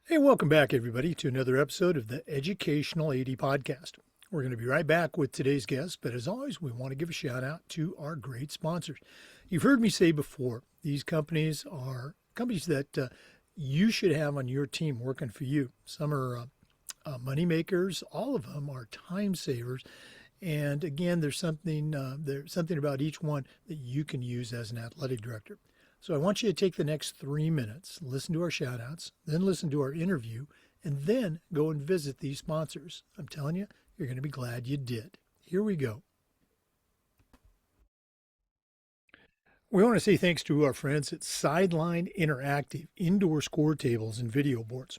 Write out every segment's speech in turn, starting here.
Hey, welcome back, everybody, to another episode of the Educational AD Podcast. We're going to be right back with today's guest, but as always, we want to give a shout out to our great sponsors. You've heard me say before, these companies are companies that you should have on your team working for you. Some are money makers, all of them are time savers. And again, there's something about each one that you can use as an athletic director. So I want you to take the next 3 minutes, listen to our shout outs, then listen to our interview, and then go and visit these sponsors. I'm telling you, you're going to be glad you did. Here we go. We want to say thanks to our friends at Sideline Interactive, indoor score tables and video boards.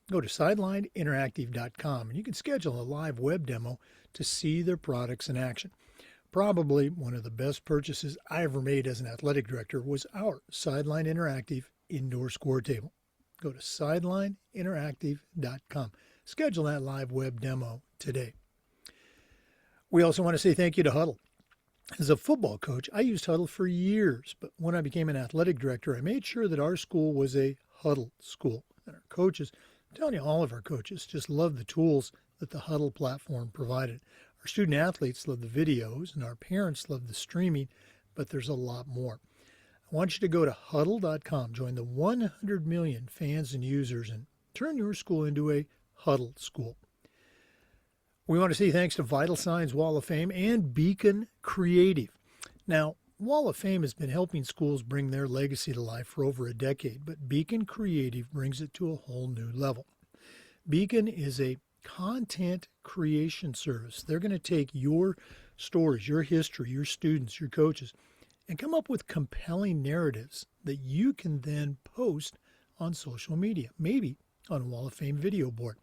Go to sidelineinteractive.com and you can schedule a live web demo to see their products in action. Probably one of the best purchases I ever made as an athletic director was our Sideline Interactive indoor score table. Go to sidelineinteractive.com. Schedule that live web demo today. We also want to say thank you to Huddle. As a football coach, I used Huddle for years, but when I became an athletic director, I made sure that our school was a Huddle school. And our coaches, I'm telling you, all of our coaches just love the tools that the Huddle platform provided. Our student athletes love the videos and our parents love the streaming, but there's a lot more. I want you to go to huddle.com, join the 100 million fans and users, and turn your school into a Huddle school. We want to say thanks to Vital Signs Wall of Fame and Beacon Creative. Now, Wall of Fame has been helping schools bring their legacy to life for over a decade, but Beacon Creative brings it to a whole new level. Beacon is a content creation service. They're going to take your stories, your history, your students, your coaches, and come up with compelling narratives that you can then post on social media, maybe on a Wall of Fame video board.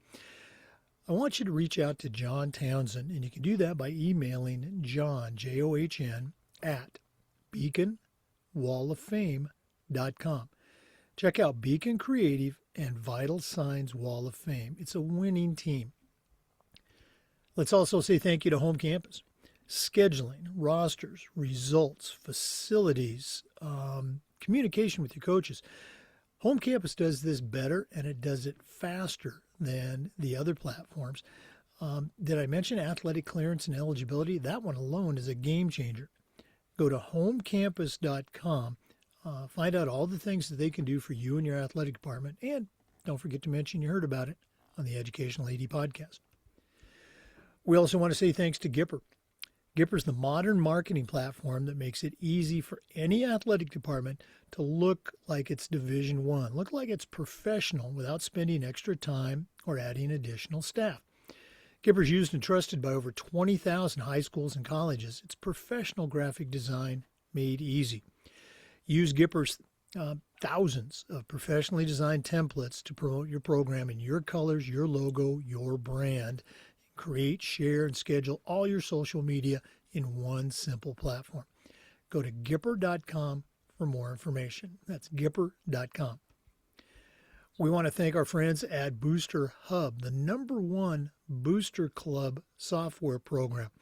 I want you to reach out to John Townsend, and you can do that by emailing John, John, at beaconwalloffame.com. Check out Beacon Creative and Vital Signs Wall of Fame. It's a winning team. Let's also say thank you to Home Campus. Scheduling, rosters, results, facilities, communication with your coaches. Home Campus does this better and it does it faster than the other platforms. Did I mention athletic clearance and eligibility? That one alone is a game changer. Go to homecampus.com. Find out all the things that they can do for you and your athletic department. And don't forget to mention you heard about it on the Educational AD Podcast. We also want to say thanks to Gipper. Gipper is the modern marketing platform that makes it easy for any athletic department to look like it's Division I, look like it's professional without spending extra time or adding additional staff. Gipper is used and trusted by over 20,000 high schools and colleges. It's professional graphic design made easy. Use Gipper's thousands of professionally designed templates to promote your program in your colors, your logo, your brand. Create, share, and schedule all your social media in one simple platform. Go to Gipper.com for more information. That's Gipper.com. We want to thank our friends at Booster Hub, the #1 booster club software program.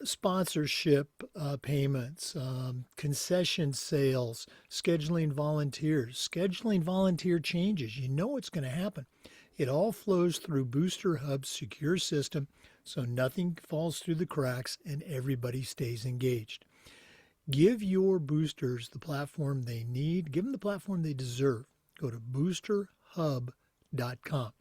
Sponsorship payments, concession sales, scheduling volunteer changes. You know it's going to happen. It all flows through Booster Hub's secure system, so nothing falls through the cracks and everybody stays engaged. Give your boosters the platform they need. Give them the platform they deserve. Go to boosterhub.com.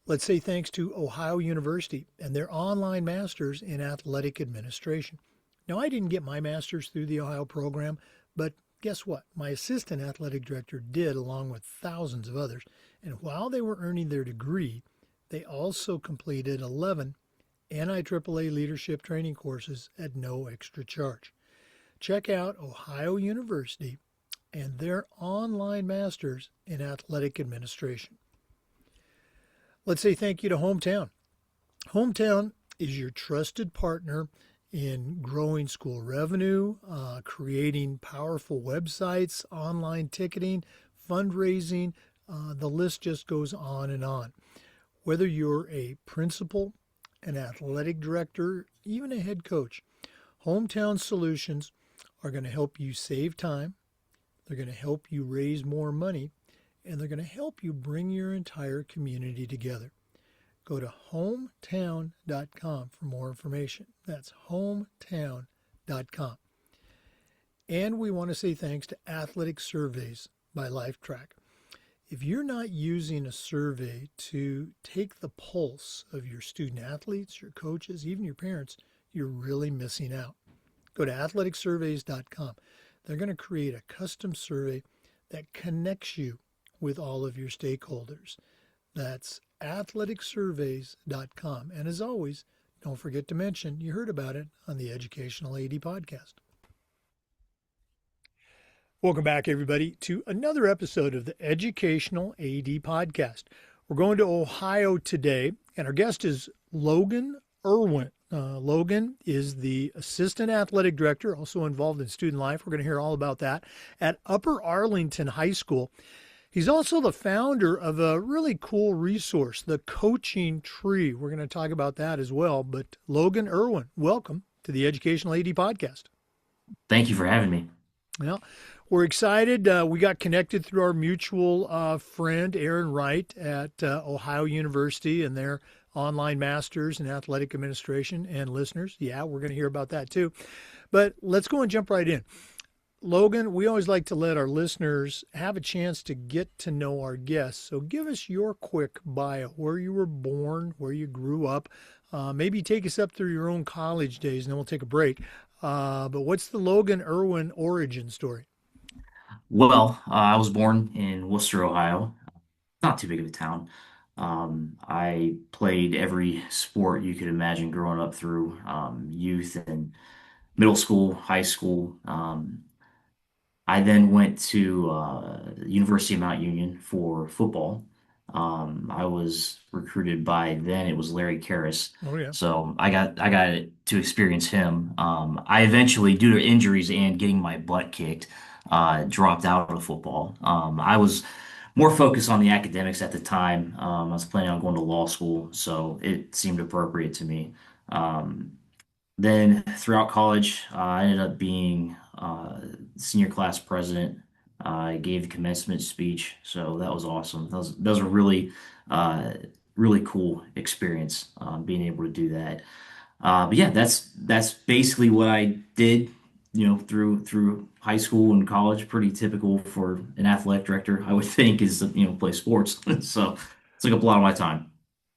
Let's say thanks to Ohio University and their online masters in athletic administration. Now, I didn't get my master's through the Ohio program, but guess what? My assistant athletic director did, along with thousands of others. And while they were earning their degree, they also completed 11 NIAAA leadership training courses at no extra charge. Check out Ohio University and their online masters in athletic administration. Let's say thank you to Hometown. Hometown is your trusted partner in growing school revenue, creating powerful websites, online ticketing, fundraising. The list just goes on and on. Whether you're a principal, an athletic director, even a head coach, Hometown Solutions are going to help you save time. They're going to help you raise more money. and they're going to help you bring your entire community together. Go to hometown.com for more information. That's hometown.com. And we want to say thanks to Athletic Surveys by LifeTrack. If you're not using a survey to take the pulse of your student athletes, your coaches, even your parents, you're really missing out. Go to athleticsurveys.com. They're going to create a custom survey that connects you with all of your stakeholders. That's athleticsurveys.com. And as always, don't forget to mention you heard about it on the Educational AD Podcast. Welcome back, everybody, to another episode of the Educational AD Podcast. We're going to Ohio today, and our guest is Logan Erwin. Logan is the Assistant Athletic Director, also involved in student life. We're going to hear all about that at Upper Arlington High School. He's also the founder of a really cool resource, the Coaching Tree. We're going to talk about that as well. But Logan Erwin, welcome to the Educational AD Podcast. Thank you for having me. Well, we're excited. We got connected through our mutual friend, Aaron Wright, at Ohio University and their online masters in athletic administration. And listeners, yeah, we're going to hear about that too. But let's go and jump right in. Logan, we always like to let our listeners have a chance to get to know our guests. So give us your quick bio, where you were born, where you grew up. Maybe take us up through your own college days, and then we'll take a break. But what's the Logan Erwin origin story? Well, I was born in Worcester, Ohio. Not too big of a town. I played every sport you could imagine growing up through youth and middle school, high school. I then went to University of Mount Union for football. I was recruited by then it was Larry Karras, Oh, yeah. so I got to experience him. I eventually, due to injuries and getting my butt kicked, dropped out of football. I was more focused on the academics at the time. I was planning on going to law school, so it seemed appropriate to me. Then throughout college, I ended up being senior class president. I gave the commencement speech, so that was awesome. That was a uh, really cool experience being able to do that. But yeah, that's basically what I did, through high school and college. Pretty typical for an athletic director, I would think, is play sports. So it took up a lot of my time.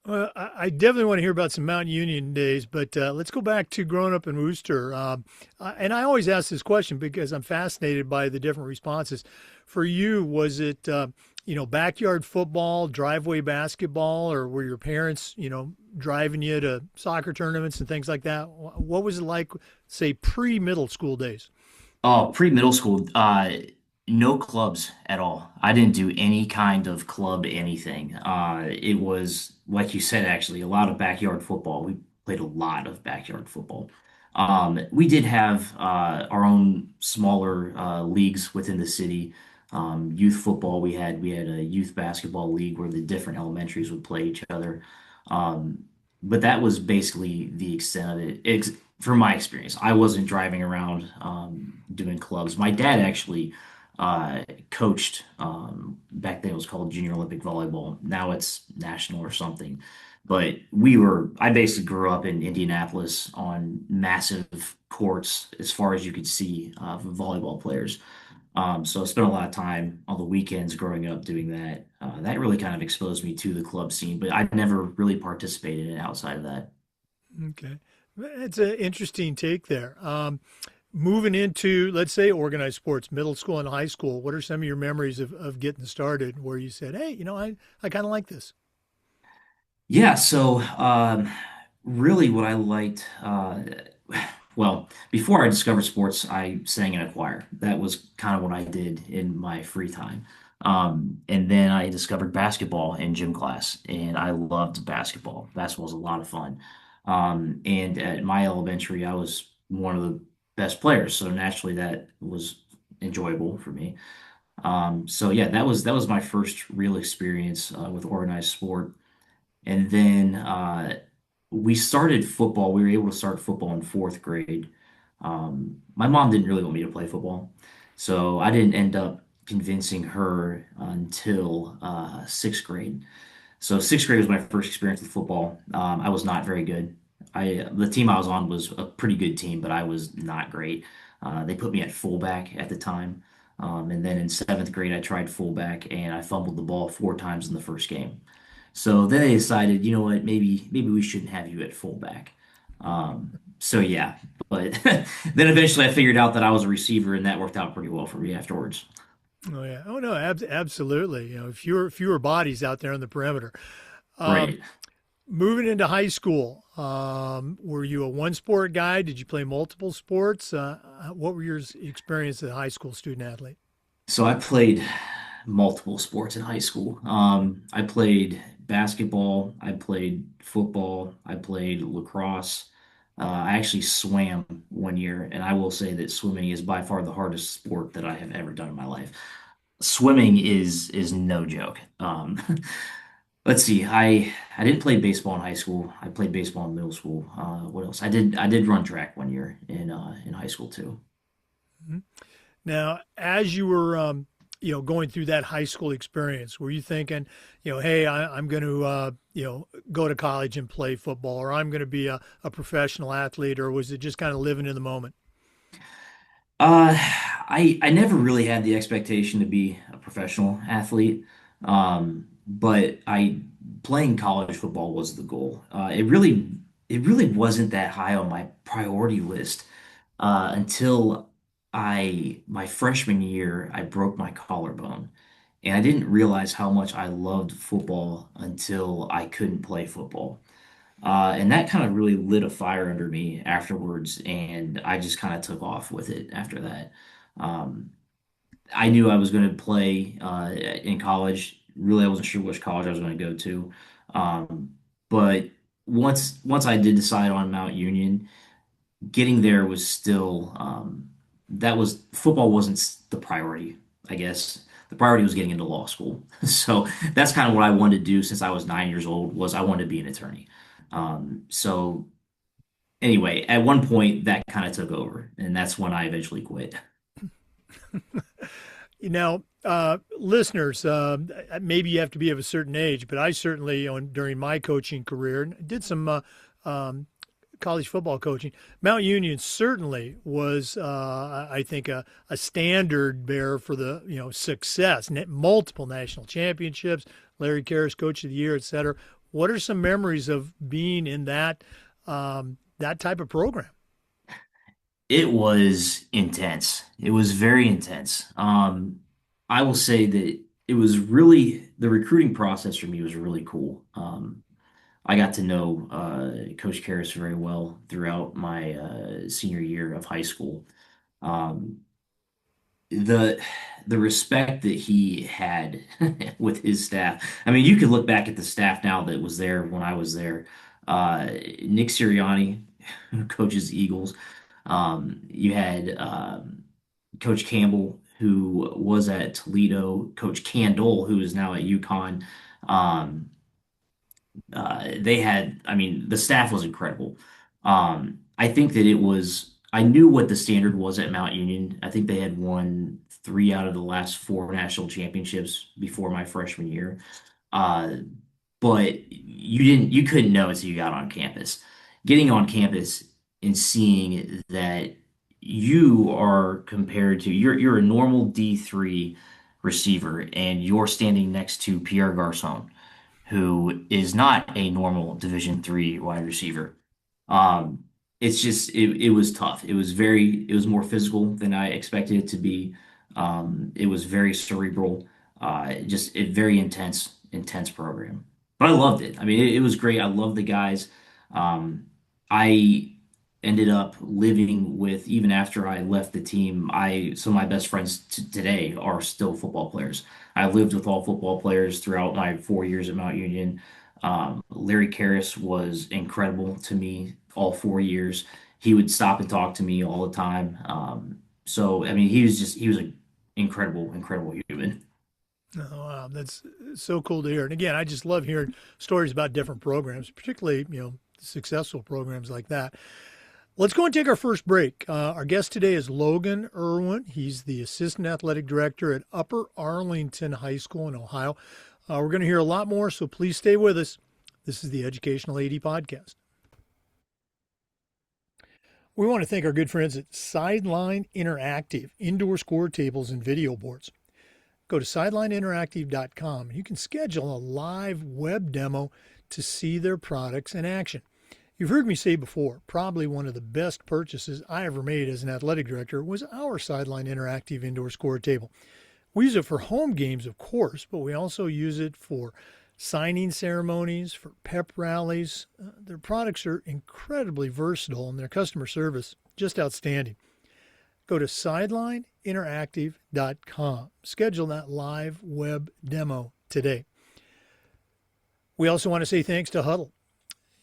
I definitely want to hear about some Mount Union days, but let's go back to growing up in Worcester. And I always ask this question because I'm fascinated by the different responses. For you, was it, backyard football, driveway basketball, or were your parents, driving you to soccer tournaments and things like that? What was it like, say, pre-middle school days? Oh, pre-middle school, no clubs at all. I didn't do any kind of club anything. It was, like you said, actually, a lot of backyard football. We played a lot of backyard football. We did have our own smaller leagues within the city. Youth football, we had a youth basketball league where the different elementaries would play each other. But that was basically the extent of it. From my experience, I wasn't driving around doing clubs. My dad actually coached back then it was called Junior Olympic Volleyball. Now it's national or something. But I basically grew up in Indianapolis on massive courts as far as you could see for volleyball players. So I spent a lot of time on the weekends growing up doing that. That really kind of exposed me to the club scene, but I never really participated in it outside of that. Okay. That's an interesting take there. Moving into, let's say, organized sports, middle school and high school, what are some of your memories of getting started where you said, hey, I kind of like this? Yeah, so really what I liked, well, before I discovered sports, I sang in a choir. That was kind of what I did in my free time. And then I discovered basketball in gym class, and I loved basketball. Basketball was a lot of fun. And at my elementary, I was one of the best players, so naturally that was enjoyable for me. So yeah, that was my first real experience with organized sport. And then we started football. We were able to start football in fourth grade. My mom didn't really want me to play football, so I didn't end up convincing her until sixth grade. So sixth grade was my first experience with football. I was not very good. The team I was on was a pretty good team, but I was not great. They put me at fullback at the time, and then in seventh grade I tried fullback and I fumbled the ball four times in the first game. So then they decided, you know what, maybe we shouldn't have you at fullback. So yeah, but then eventually I figured out that I was a receiver, and that worked out pretty well for me afterwards. Oh yeah. Oh no, absolutely. You know, fewer bodies out there on the perimeter. Um, Right. Moving into high school, were you a one sport guy? Did you play multiple sports? What were your experience as a high school student athlete? So I played multiple sports in high school. I played basketball, I played football, I played lacrosse. I actually swam one year, and I will say that swimming is by far the hardest sport that I have ever done in my life. Swimming is no joke. Let's see, I didn't play baseball in high school. I played baseball in middle school. What else? I did run track one year in high school too. Mhm. Now, as you were, going through that high school experience, were you thinking, hey, I'm going to, go to college and play football, or I'm going to be a professional athlete, or was it just kind of living in the moment? I never really had the expectation to be a professional athlete, but I playing college football was the goal. It really wasn't that high on my priority list until I my freshman year I broke my collarbone, and I didn't realize how much I loved football until I couldn't play football. And that kind of really lit a fire under me afterwards, and I just kind of took off with it after that. Um, I knew I was going to play in college. Really, I wasn't sure which college I was going to go to. But once I did decide on Mount Union, getting there was still that was football wasn't the priority, I guess. The priority was getting into law school. So that's kind of what I wanted to do since I was 9 years old, was I wanted to be an attorney. So anyway, at one point that kind of took over, and that's when I eventually quit. Listeners, maybe you have to be of a certain age, but I certainly, during my coaching career, did some college football coaching. Mount Union certainly was, I think, a standard bearer for the success, multiple national championships, Larry Karras, Coach of the Year, et cetera. What are some memories of being in that type of program? It was intense. It was very intense. I will say that it was really the recruiting process for me was really cool. I got to know Coach Karras very well throughout my senior year of high school. Um, the the respect that he had with his staff. I mean, you could look back at the staff now that was there when I was there. Nick Sirianni, who coaches the Eagles. You had Coach Campbell, who was at Toledo. Coach Candole, who is now at UConn. Um, they had, I mean, the staff was incredible. I think that I knew what the standard was at Mount Union. I think they had won three out of the last four national championships before my freshman year. Uh, but you couldn't know until you got on campus. Getting on campus and seeing that you are compared to, you're a normal D3 receiver and you're standing next to Pierre Garcon, who is not a normal Division III wide receiver. Um, it's just it was tough. It was more physical than I expected it to be. It was very cerebral, just a very intense program. But I loved it. I mean, it was great. I loved the guys. I ended up living with, even after I left the team, some of my best friends today are still football players. I lived with all football players throughout my 4 years at Mount Union. Larry Karras was incredible to me all 4 years. He would stop and talk to me all the time. So I mean, he was an incredible human. Oh, wow, that's so cool to hear. And again, I just love hearing stories about different programs, particularly successful programs like that. Let's go and take our first break. Our guest today is Logan Erwin. He's the Assistant Athletic Director at Upper Arlington High School in Ohio. We're going to hear a lot more, so please stay with us. This is the Educational AD Podcast. We want to thank our good friends at Sideline Interactive, indoor score tables and video boards. Go to sidelineinteractive.com. You can schedule a live web demo to see their products in action. You've heard me say before, probably one of the best purchases I ever made as an athletic director was our Sideline Interactive indoor score table. We use it for home games, of course, but we also use it for signing ceremonies, for pep rallies. Their products are incredibly versatile and their customer service just outstanding. Go to sidelineinteractive.com. Schedule that live web demo today. We also want to say thanks to Huddle.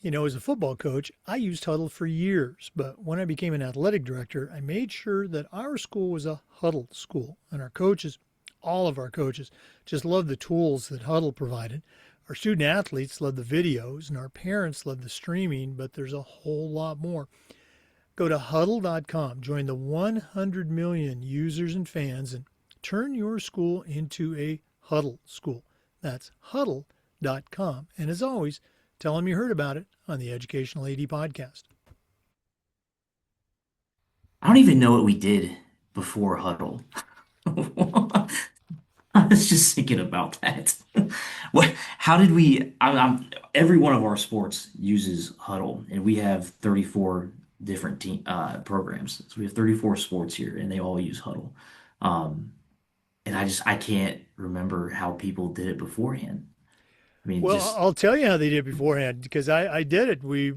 You know, as a football coach, I used Huddle for years, but when I became an athletic director, I made sure that our school was a Huddle school, and our coaches, all of our coaches, just loved the tools that Huddle provided. Our student athletes loved the videos, and our parents loved the streaming, but there's a whole lot more. Go to huddle.com, join the 100 million users and fans, and turn your school into a Huddle school. That's huddle.com. And as always, tell them you heard about it on the Educational AD Podcast. I don't even know what we did before Huddle. I was just thinking about that. What? How did we? Every one of our sports uses Huddle, and we have 34 different team programs. So we have 34 sports here, and they all use Huddle. Um, and I can't remember how people did it beforehand. I mean, Well, just I'll tell you how they did beforehand because I did it. We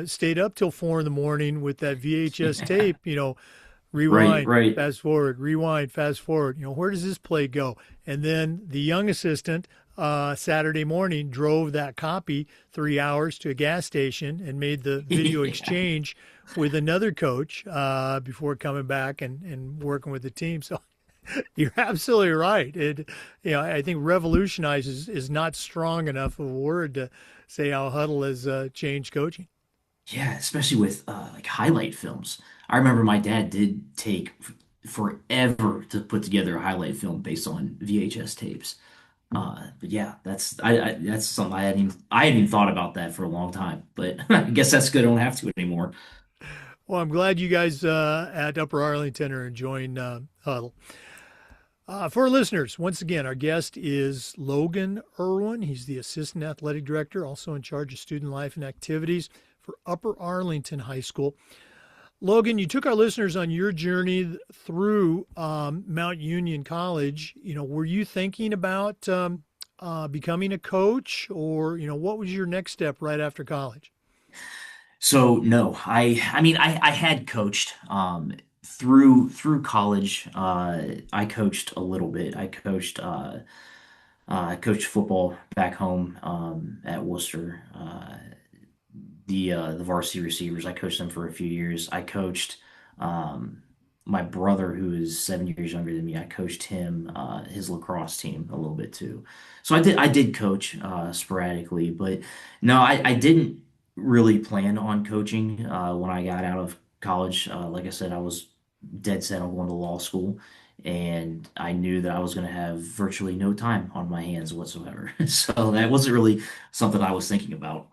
stayed up till 4 in the morning with that VHS tape, right, rewind, right. fast forward, rewind, fast forward. Where does this play go? And then the young assistant Saturday morning drove that copy 3 hours to a gas station and made the video Yeah. exchange with another coach before coming back and working with the team. So you're absolutely right. I think revolutionize is not strong enough of a word to say how Huddle has changed coaching. Yeah, especially with like highlight films. I remember my dad did take forever to put together a highlight film based on VHS tapes. But yeah, that's something I hadn't even thought about that for a long time. But I guess that's good. I don't have to anymore. Well, I'm glad you guys at Upper Arlington are enjoying Huddle. For our listeners, once again, our guest is Logan Erwin. He's the Assistant Athletic Director, also in charge of student life and activities for Upper Arlington High School. Logan, you took our listeners on your journey through Mount Union College. Were you thinking about becoming a coach, or what was your next step right after college? So no, I mean I had coached through college. I coached a little bit. I coached football back home at Worcester. The varsity receivers. I coached them for a few years. I coached um, my brother, who is 7 years younger than me. I coached him his lacrosse team a little bit too. So I did coach sporadically, but no, I didn't really plan on coaching when I got out of college. Like I said, I was dead set on going to law school. And I knew that I was going to have virtually no time on my hands whatsoever. So that wasn't really something I was thinking about.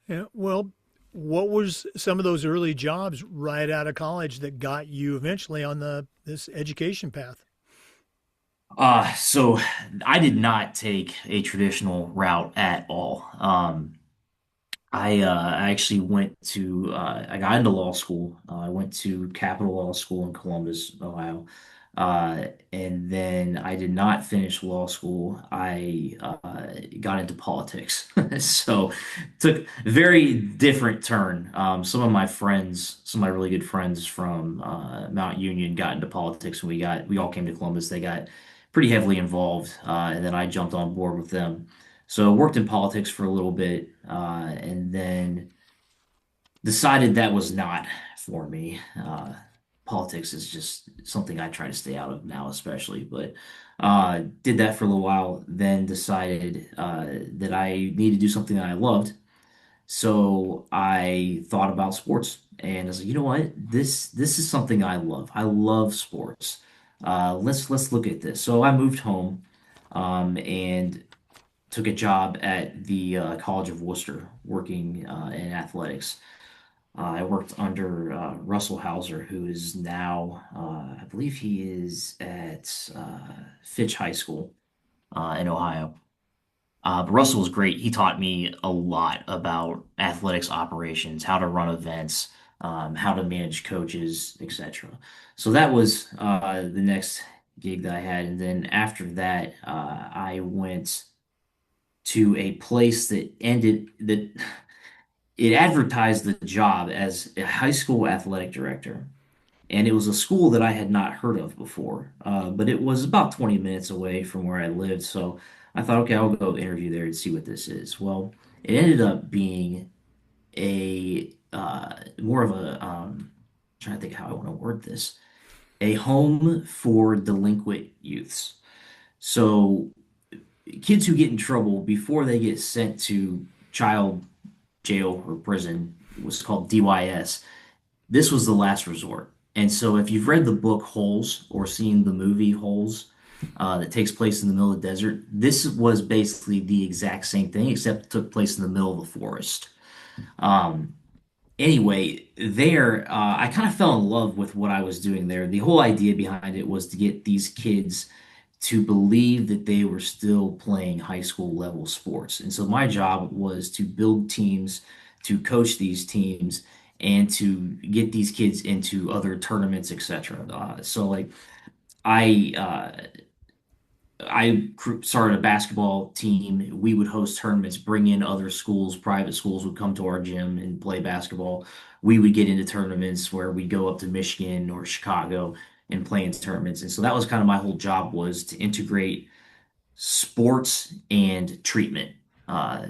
Yeah, well, what was some of those early jobs right out of college that got you eventually on this education path? So I did not take a traditional route at all. I actually I got into law school. I went to Capital Law School in Columbus, Ohio. And then I did not finish law school. I got into politics. So took a very different turn. Some of my really good friends from Mount Union got into politics when we all came to Columbus. They got pretty heavily involved, and then I jumped on board with them. So I worked in politics for a little bit, and then decided that was not for me. Politics is just something I try to stay out of now, especially. But did that for a little while, then decided that I needed to do something that I loved, So I thought about sports and I was like, you know what? This is something I love. I love sports. Let's look at this. So I moved home and took a job at the College of Worcester working in athletics. I worked under Russell Hauser, who is now, I believe he is at Fitch High School in Ohio. But Russell was great. He taught me a lot about athletics operations, how to run events, how to manage coaches, etc. So that was the next gig that I had. And then after that, I went to a place that it advertised the job as a high school athletic director. And it was a school that I had not heard of before, but it was about 20 minutes away from where I lived. So I thought, okay, I'll go interview there and see what this is. Well, it ended up being a more of a trying to think how I want to word this, a home for delinquent youths. So kids who get in trouble before they get sent to child jail or prison was called DYS. This was the last resort. And so if you've read the book Holes or seen the movie Holes that takes place in the middle of the desert, this was basically the exact same thing, except it took place in the middle of the forest. Um, anyway, there, I kind of fell in love with what I was doing there. The whole idea behind it was to get these kids to believe that they were still playing high school level sports. And so my job was to build teams, to coach these teams, and to get these kids into other tournaments, etc. So like I started a basketball team. We would host tournaments, bring in other schools, private schools would come to our gym and play basketball. We would get into tournaments where we'd go up to Michigan or Chicago and play in tournaments. And so that was kind of my whole job was to integrate sports and treatment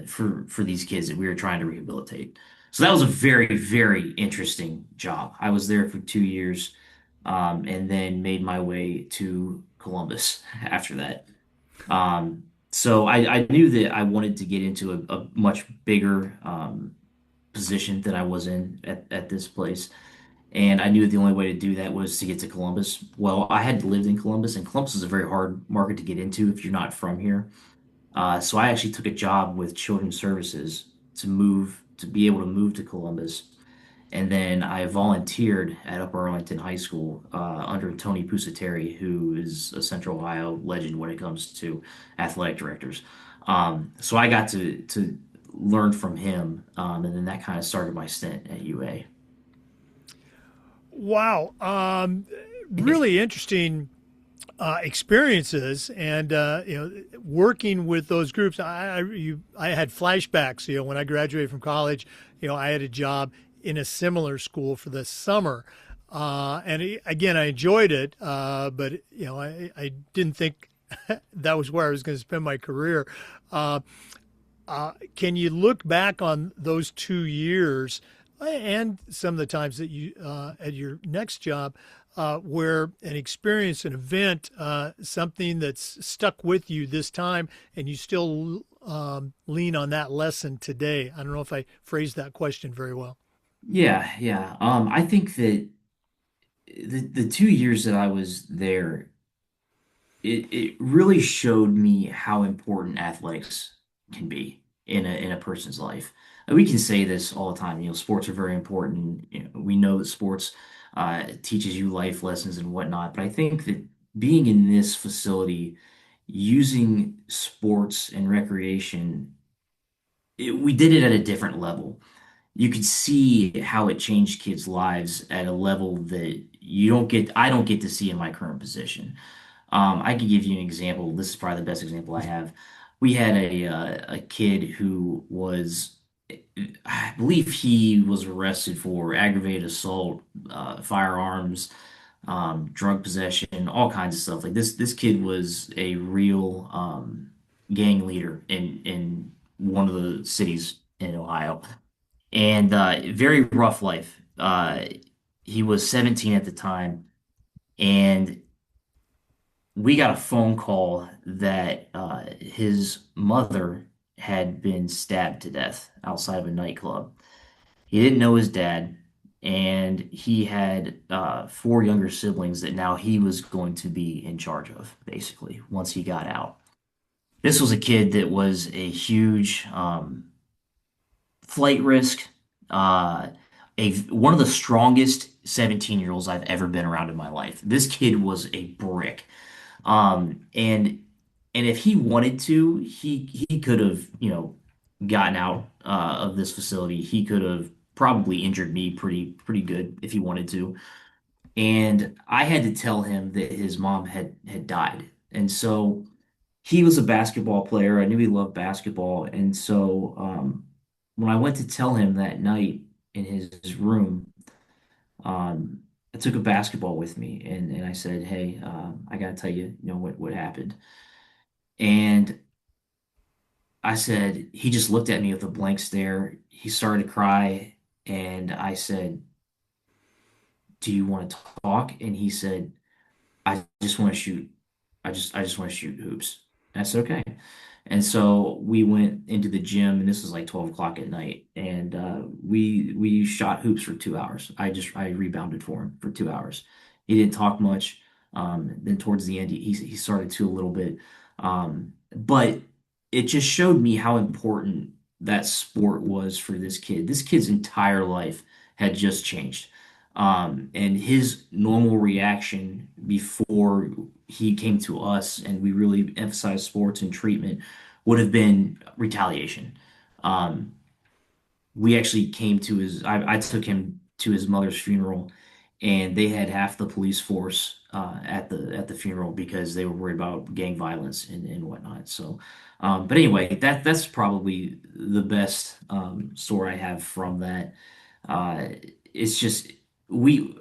for these kids that we were trying to rehabilitate. So that was a very, very interesting job. I was there for 2 years, and then made my way to Columbus after that. So I knew that I wanted to get into a much bigger position than I was in at this place. And I knew that the only way to do that was to get to Columbus. Well, I had lived in Columbus, and Columbus is a very hard market to get into if you're not from here. So I actually took a job with Children's Services to be able to move to Columbus. And then I volunteered at Upper Arlington High School under Tony Pusateri, who is a Central Ohio legend when it comes to athletic directors. So I got to learn from him, and then that kind of started my stint at UA. Wow. Really interesting experiences, and working with those groups. I had flashbacks. When I graduated from college, I had a job in a similar school for the summer, again, I enjoyed it, but I didn't think that was where I was going to spend my career. Uh, can you look back on those 2 years and some of the times that you at your next job where an experience, an event, something that's stuck with you this time, and you still lean on that lesson today? I don't know if I phrased that question very well. Yeah, yeah. I think that the 2 years that I was there, it really showed me how important athletics can be in a person's life. And we can say this all the time, sports are very important. We know that sports teaches you life lessons and whatnot, but I think that being in this facility, using sports and recreation, we did it at a different level. You could see how it changed kids' lives at a level that I don't get to see in my current position. I could give you an example. This is probably the best example I have. We had a kid who was, I believe he was arrested for aggravated assault, firearms, drug possession, all kinds of stuff. Like this kid was a real gang leader in one of the cities in Ohio, and very rough life. He was 17 at the time, and we got a phone call that his mother had been stabbed to death outside of a nightclub. He didn't know his dad, and he had four younger siblings that now he was going to be in charge of, basically, once he got out. This was a kid that was a huge flight risk, uh, one of the strongest 17-year-olds I've ever been around in my life. This kid was a brick. And if he wanted to, he could have, gotten out of this facility. He could have probably injured me pretty good if he wanted to. And I had to tell him that his mom had died. And so he was a basketball player. I knew he loved basketball. And so when I went to tell him that night in his room, I took a basketball with me and I said, "Hey, I gotta tell you, what happened." And I said, he just looked at me with a blank stare. He started to cry, and I said, "Do you want to talk?" And he said, "I just want to shoot. I just want to shoot hoops." And I said, "Okay." And so we went into the gym, and this was like 12 o'clock at night, and we shot hoops for 2 hours. I rebounded for him for 2 hours. He didn't talk much. Then towards the end, he started to a little bit, but it just showed me how important that sport was for this kid. This kid's entire life had just changed. And his normal reaction before he came to us and we really emphasized sports and treatment would have been retaliation. Um, we actually came to I took him to his mother's funeral, and they had half the police force at the funeral because they were worried about gang violence and whatnot. So, but anyway, that's probably the best story I have from that. Uh, it's just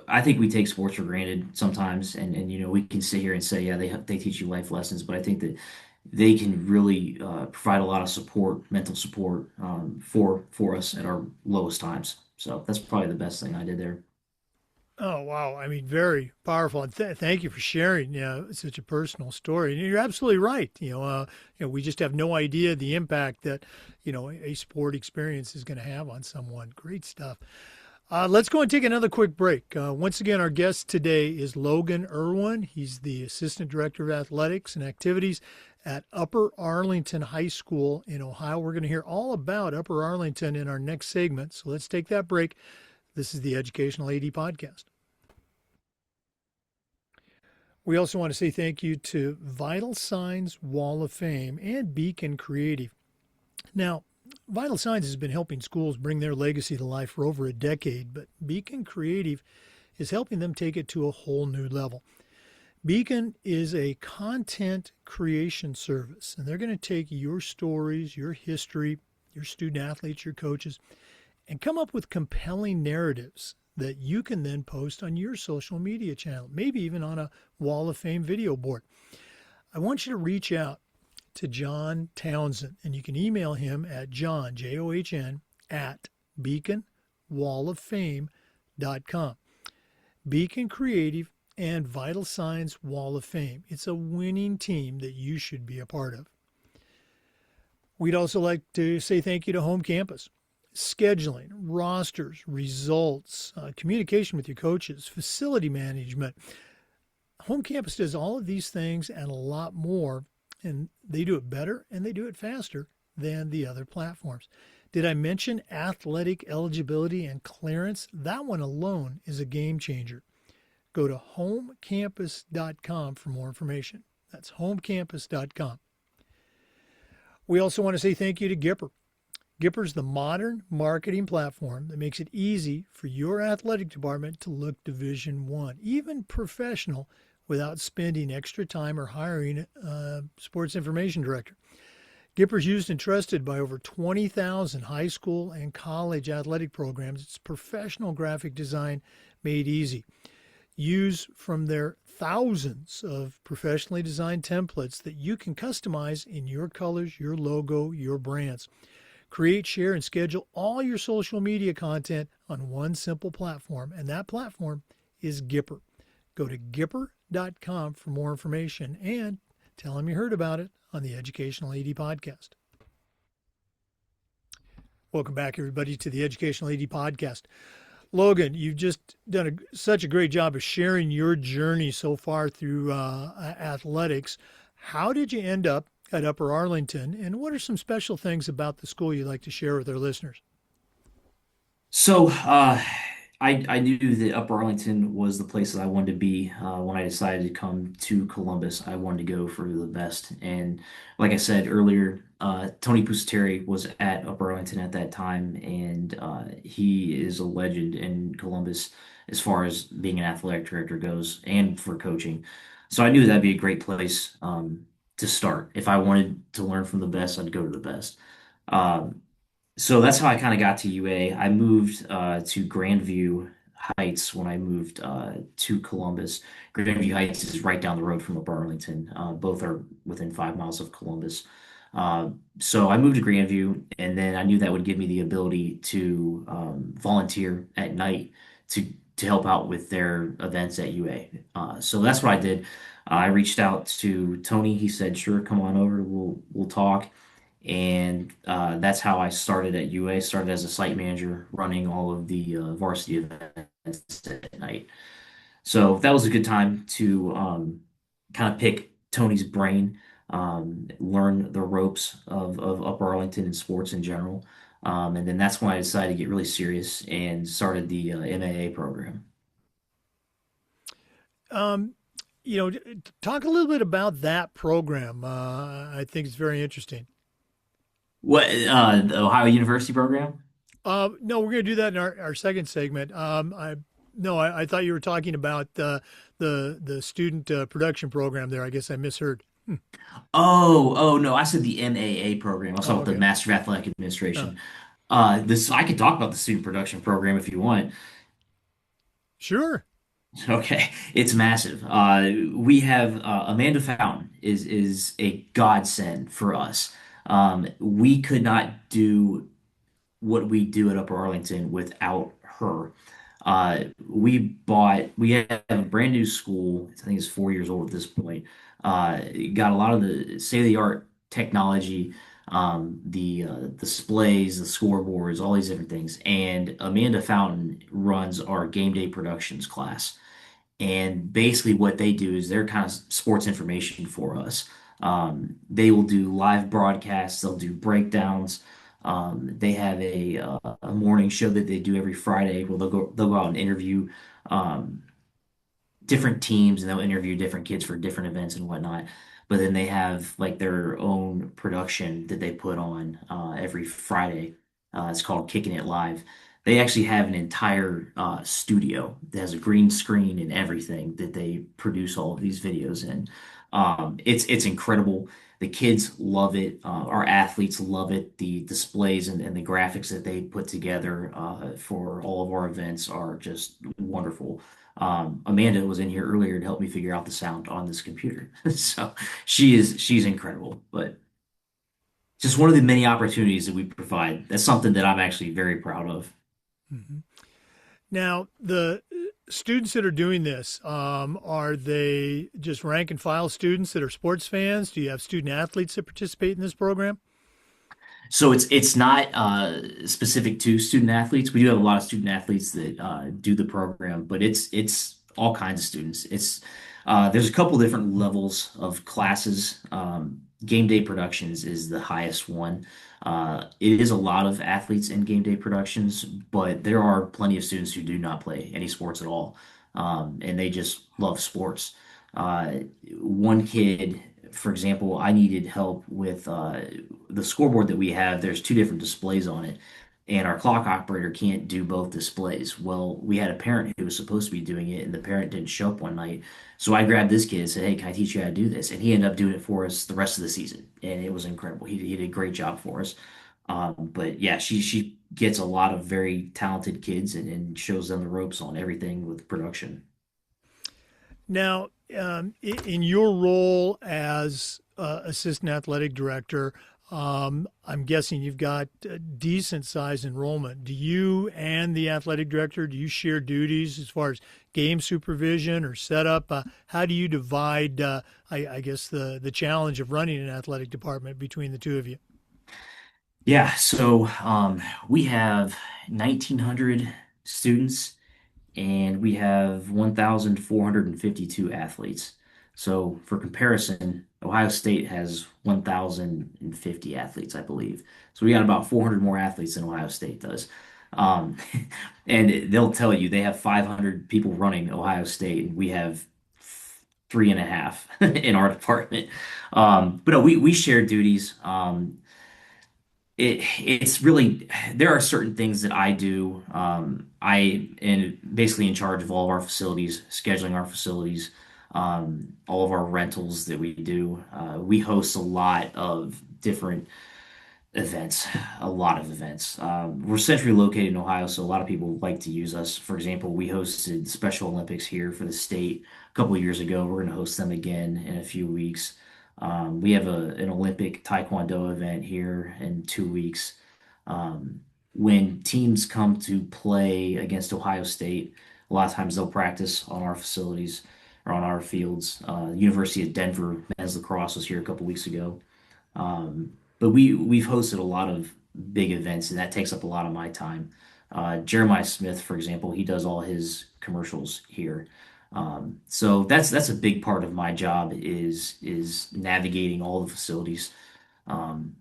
I think we take sports for granted sometimes, and we can sit here and say, yeah, they teach you life lessons, but I think that they can really provide a lot of support, mental support, for us at our lowest times. So that's probably the best thing I did there. Oh, wow. I mean, very powerful. And thank you for sharing, such a personal story. And you're absolutely right. We just have no idea the impact that, a sport experience is going to have on someone. Great stuff. Let's go and take another quick break. Once again, our guest today is Logan Erwin. He's the Assistant Director of Athletics and Activities at Upper Arlington High School in Ohio. We're going to hear all about Upper Arlington in our next segment. So let's take that break. This is the Educational AD Podcast. We also want to say thank you to Vital Signs Wall of Fame and Beacon Creative. Now, Vital Signs has been helping schools bring their legacy to life for over a decade, but Beacon Creative is helping them take it to a whole new level. Beacon is a content creation service, and they're going to take your stories, your history, your student athletes, your coaches, and come up with compelling narratives that you can then post on your social media channel, maybe even on a Wall of Fame video board. I want you to reach out to John Townsend, and you can email him at John, John, at beaconwalloffame.com. Beacon Creative and Vital Signs Wall of Fame. It's a winning team that you should be a part of. We'd also like to say thank you to Home Campus. Scheduling, rosters, results, communication with your coaches, facility management. Home Campus does all of these things and a lot more, and they do it better and they do it faster than the other platforms. Did I mention athletic eligibility and clearance? That one alone is a game changer. Go to homecampus.com for more information. That's homecampus.com. We also want to say thank you to Gipper. Gipper's the modern marketing platform that makes it easy for your athletic department to look Division I, even professional, without spending extra time or hiring a sports information director. Gipper's used and trusted by over 20,000 high school and college athletic programs. It's professional graphic design made easy. Use from their thousands of professionally designed templates that you can customize in your colors, your logo, your brands. Create, share, and schedule all your social media content on one simple platform, and that platform is Gipper. Go to Gipper.com for more information and tell them you heard about it on the Educational AD Podcast. Welcome back, everybody, to the Educational AD Podcast. Logan, you've just done such a great job of sharing your journey so far through athletics. How did you end up at Upper Arlington, and what are some special things about the school you'd like to share with our listeners? So, I knew that Upper Arlington was the place that I wanted to be when I decided to come to Columbus. I wanted to go for the best. And like I said earlier, Tony Pusateri was at Upper Arlington at that time, and he is a legend in Columbus as far as being an athletic director goes and for coaching. So I knew that'd be a great place to start. If I wanted to learn from the best, I'd go to the best. Um, so that's how I kind of got to UA. I moved to Grandview Heights when I moved to Columbus. Grandview Heights is right down the road from Upper Arlington. Both are within 5 miles of Columbus. Uh, so I moved to Grandview, and then I knew that would give me the ability to volunteer at night to to help out with their events at UA. So that's what I did. I reached out to Tony. He said, "Sure, come on over. We'll talk." And that's how I started at UA. Started as a site manager, running all of the varsity events at night. So that was a good time to kind of pick Tony's brain, learn the ropes of Upper Arlington and sports in general. And then that's when I decided to get really serious and started the MAA program. Um, Talk a little bit about that program. I think it's very interesting. What the Ohio University program? No, we're going to do that in our second segment. I thought you were talking about the student production program there. I guess I misheard. Oh no, I said the MAA program. I was Oh, talking about the okay. Master of Athletic Uh, Administration. This I could talk about the student production program if you want. sure. Okay, it's massive. We have Amanda Fountain is a godsend for us. We could not do what we do at Upper Arlington without her. We have a brand new school. I think it's 4 years old at this point. Got a lot of the state-of-the-art technology, the displays, the scoreboards, all these different things. And Amanda Fountain runs our game day productions class. And basically, what they do is they're kind of sports information for us. They will do live broadcasts, they'll do breakdowns. They have a morning show that they do every Friday where they'll go out and interview um, different teams and they'll interview different kids for different events and whatnot. But then they have like their own production that they put on every Friday. It's called Kicking It Live. They actually have an entire studio that has a green screen and everything that they produce all of these videos in. It's incredible. The kids love it. Our athletes love it. The displays and the graphics that they put together for all of our events are just wonderful. Amanda was in here earlier to help me figure out the sound on this computer. So she's incredible. But just one of the many opportunities that we provide. That's something that I'm actually very proud of. Hmm. Now, the students that are doing this, are they just rank and file students that are sports fans? Do you have student athletes that participate in this program? So it's not specific to student athletes. We do have a lot of student athletes that do the program, but it's all kinds of students. It's there's a couple different levels of classes. Game day productions is the highest one. It is a lot of athletes in game day productions, but there are plenty of students who do not play any sports at all, and they just love sports. Uh, One kid, for example, I needed help with the scoreboard that we have. There's two different displays on it, and our clock operator can't do both displays. Well, we had a parent who was supposed to be doing it, and the parent didn't show up one night. So I grabbed this kid and said, "Hey, can I teach you how to do this?" And he ended up doing it for us the rest of the season, and it was incredible. He did a great job for us. But yeah, she gets a lot of very talented kids and shows them the ropes on everything with production. Now, in your role as assistant athletic director, I'm guessing you've got a decent size enrollment. Do you and the athletic director, do you share duties as far as game supervision or setup? How do you divide, I guess, the challenge of running an athletic department between the two of you? Yeah, so we have 1,900 students and we have 1,452 athletes. So for comparison, Ohio State has 1,050 athletes, I believe. So we got about 400 more athletes than Ohio State does. Um, and they'll tell you they have 500 people running Ohio State, and we have three and a half in our department. But no, we share duties. It's really there are certain things that I do. I am basically in charge of all of our facilities, scheduling our facilities, all of our rentals that we do. We host a lot of different events, a lot of events. We're centrally located in Ohio, so a lot of people like to use us. For example, we hosted Special Olympics here for the state a couple of years ago. We're going to host them again in a few weeks. We have an Olympic Taekwondo event here in 2 weeks. Um, when teams come to play against Ohio State, a lot of times they'll practice on our facilities or on our fields. University of Denver men's lacrosse was here a couple weeks ago. But we've hosted a lot of big events, and that takes up a lot of my time. Jeremiah Smith, for example, he does all his commercials here. So that's a big part of my job is navigating all the facilities. Um,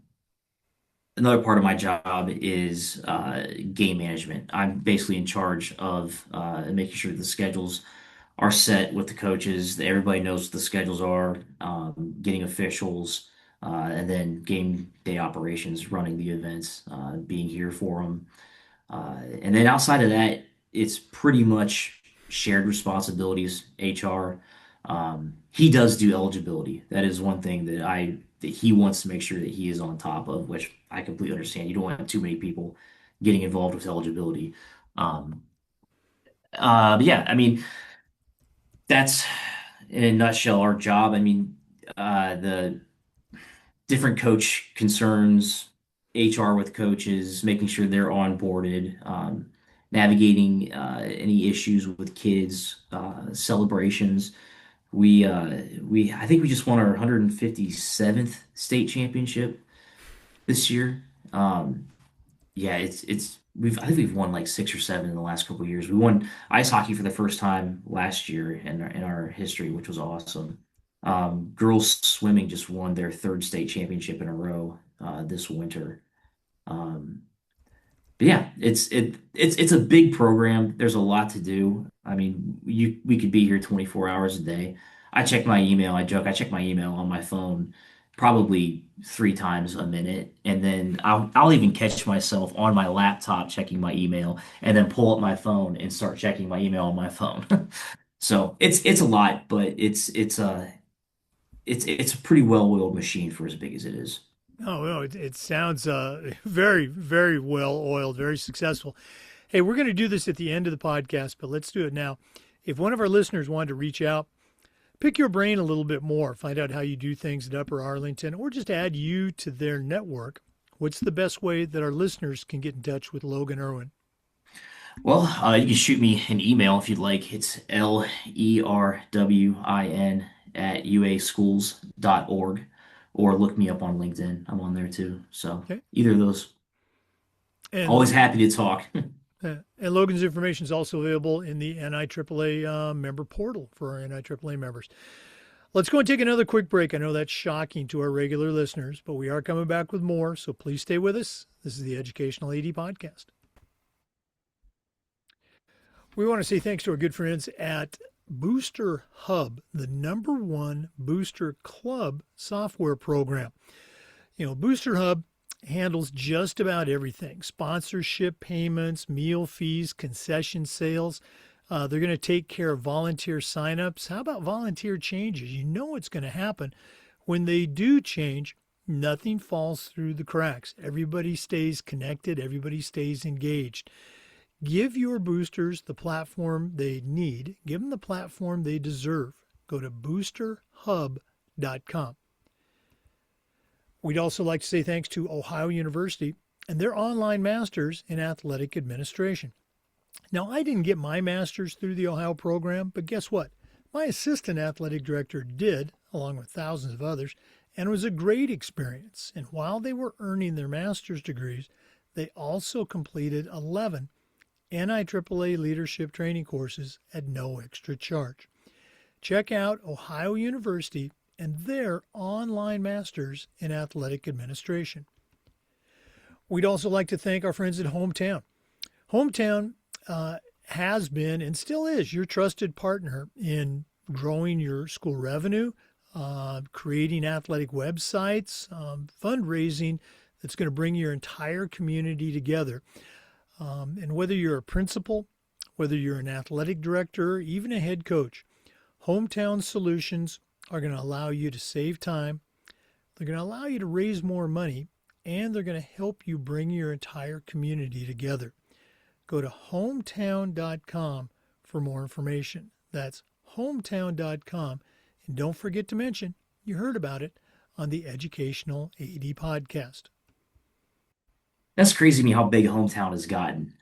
Another part of my job is game management. I'm basically in charge of making sure the schedules are set with the coaches, that everybody knows what the schedules are, getting officials, and then game day operations, running the events, being here for them. And then outside of that, it's pretty much shared responsibilities, HR. He does do eligibility. That is one thing that he wants to make sure that he is on top of, which I completely understand. You don't want too many people getting involved with eligibility. Um, but yeah, I mean, that's in a nutshell our job. I mean, the different coach concerns, HR with coaches, making sure they're onboarded, navigating any issues with kids, celebrations. I think we just won our 157th state championship this year. Um, yeah, it's I think we've won like 6 or 7 in the last couple of years. We won ice hockey for the first time last year in our history, which was awesome. Girls swimming just won their third state championship in a row this winter. Um, but yeah, it's a big program. There's a lot to do. I mean, we could be here 24 hours a day. I check my email. I joke. I check my email on my phone probably 3 times a minute, and then I'll even catch myself on my laptop checking my email, and then pull up my phone and start checking my email on my phone. So it's a lot, but it's a pretty well-oiled machine for as big as it is. Oh, no, it sounds very, very well oiled, very successful. Hey, we're going to do this at the end of the podcast, but let's do it now. If one of our listeners wanted to reach out, pick your brain a little bit more, find out how you do things at Upper Arlington, or just add you to their network, what's the best way that our listeners can get in touch with Logan Erwin? Well, you can shoot me an email if you'd like. It's LERWIN at uaschools.org, or look me up on LinkedIn. I'm on there too. So Okay. either of those. And Always happy to talk. and Logan's information is also available in the NIAAA member portal for our NIAAA members. Let's go and take another quick break. I know that's shocking to our regular listeners, but we are coming back with more, so please stay with us. This is the Educational AD Podcast. We want to say thanks to our good friends at Booster Hub, the #1 booster club software program. You know, Booster Hub handles just about everything: sponsorship payments, meal fees, concession sales. They're going to take care of volunteer signups. How about volunteer changes? You know what's going to happen when they do change. Nothing falls through the cracks. Everybody stays connected. Everybody stays engaged. Give your boosters the platform they need. Give them the platform they deserve. Go to boosterhub.com. We'd also like to say thanks to Ohio University and their online masters in athletic administration. Now, I didn't get my master's through the Ohio program, but guess what? My assistant athletic director did, along with thousands of others, And it was a great experience. And while they were earning their master's degrees, they also completed 11 NIAAA leadership training courses at no extra charge. Check out Ohio University and their online masters in athletic administration. We'd also like to thank our friends at Hometown. Hometown has been and still is your trusted partner in growing your school revenue, creating athletic websites, fundraising that's going to bring your entire community together. And whether you're a principal, whether you're an athletic director, even a head coach, Hometown Solutions are going to allow you to save time. They're going to allow you to raise more money, and they're going to help you bring your entire community together. Go to hometown.com for more information. That's hometown.com. And don't forget to mention you heard about it on the Educational AD podcast. That's crazy to me how big Hometown has gotten.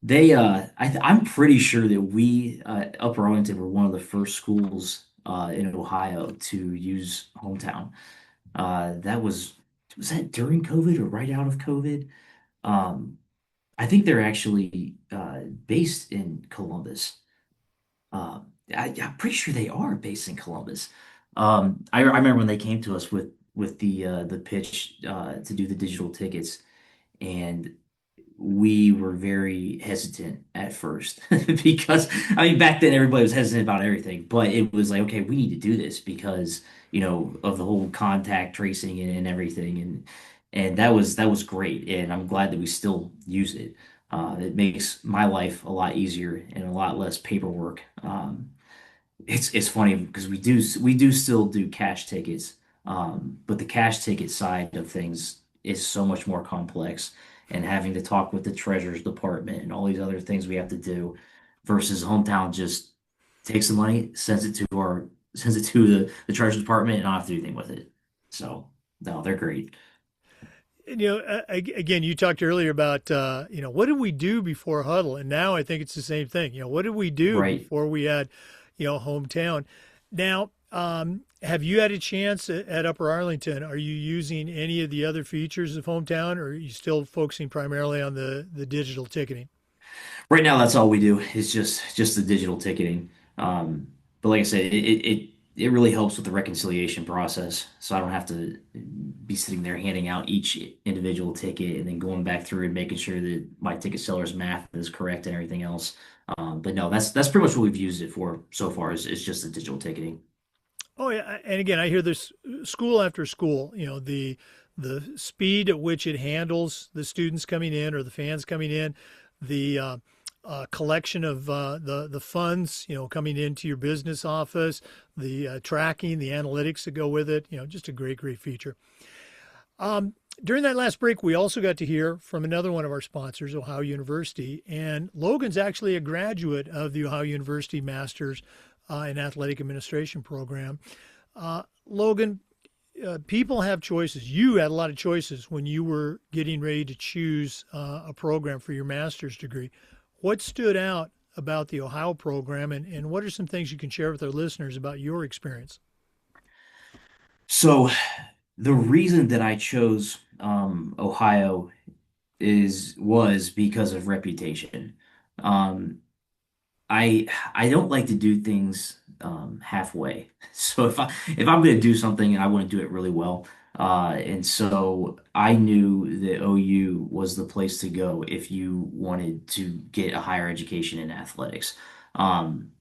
I'm pretty sure that we, Upper Arlington, were one of the first schools in Ohio to use Hometown. Was that during COVID or right out of COVID? Um, I think they're actually based in Columbus. I'm pretty sure they are based in Columbus. I remember when they came to us with the pitch to do the digital tickets, and we were very hesitant at first because I mean back then everybody was hesitant about everything, but it was like, okay, we need to do this because of the whole contact tracing and everything, and that was great, and I'm glad that we still use it. It makes my life a lot easier and a lot less paperwork. It's funny because we do still do cash tickets, but the cash ticket side of things is so much more complex, and having to talk with the treasurer's department and all these other things we have to do, versus Hometown just takes the money, sends it to the treasurer's department, and I don't have to do anything with it. So no, they're great. Again, you talked earlier about, what did we do before Huddle? And now I think it's the same thing. What did we do Right. before we had, Hometown? Now, have you had a chance at Upper Arlington? Are you using any of the other features of Hometown, or are you still focusing primarily on the digital ticketing? Right now, that's all we do is just the digital ticketing. But like I said, it really helps with the reconciliation process, so I don't have to be sitting there handing out each individual ticket and then going back through and making sure that my ticket seller's math is correct and everything else. But no, that's pretty much what we've used it for so far is just the digital ticketing. Oh yeah, and again, I hear this school after school. The speed at which it handles the students coming in or the fans coming in, the collection of the funds, coming into your business office, the tracking, the analytics that go with it. Just a great feature. During that last break, we also got to hear from another one of our sponsors, Ohio University, and Logan's actually a graduate of the Ohio University Masters in Athletic Administration program. Logan, people have choices. You had a lot of choices when you were getting ready to choose a program for your master's degree. What stood out about the Ohio program, and what are some things you can share with our listeners about your experience? So the reason that I chose Ohio was because of reputation. Um, I don't like to do things halfway. So if I'm going to do something, I want to do it really well. And so I knew that OU was the place to go if you wanted to get a higher education in athletics. Um,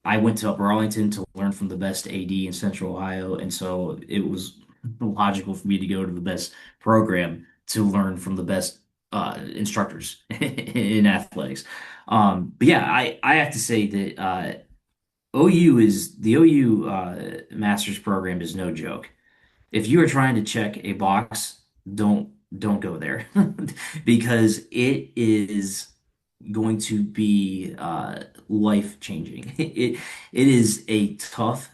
I went to Upper Arlington to learn from the best AD in Central Ohio, and so it was logical for me to go to the best program to learn from the best instructors in athletics. But yeah, I have to say that OU master's program is no joke. If you are trying to check a box, don't go there because it is going to be life changing. It is a tough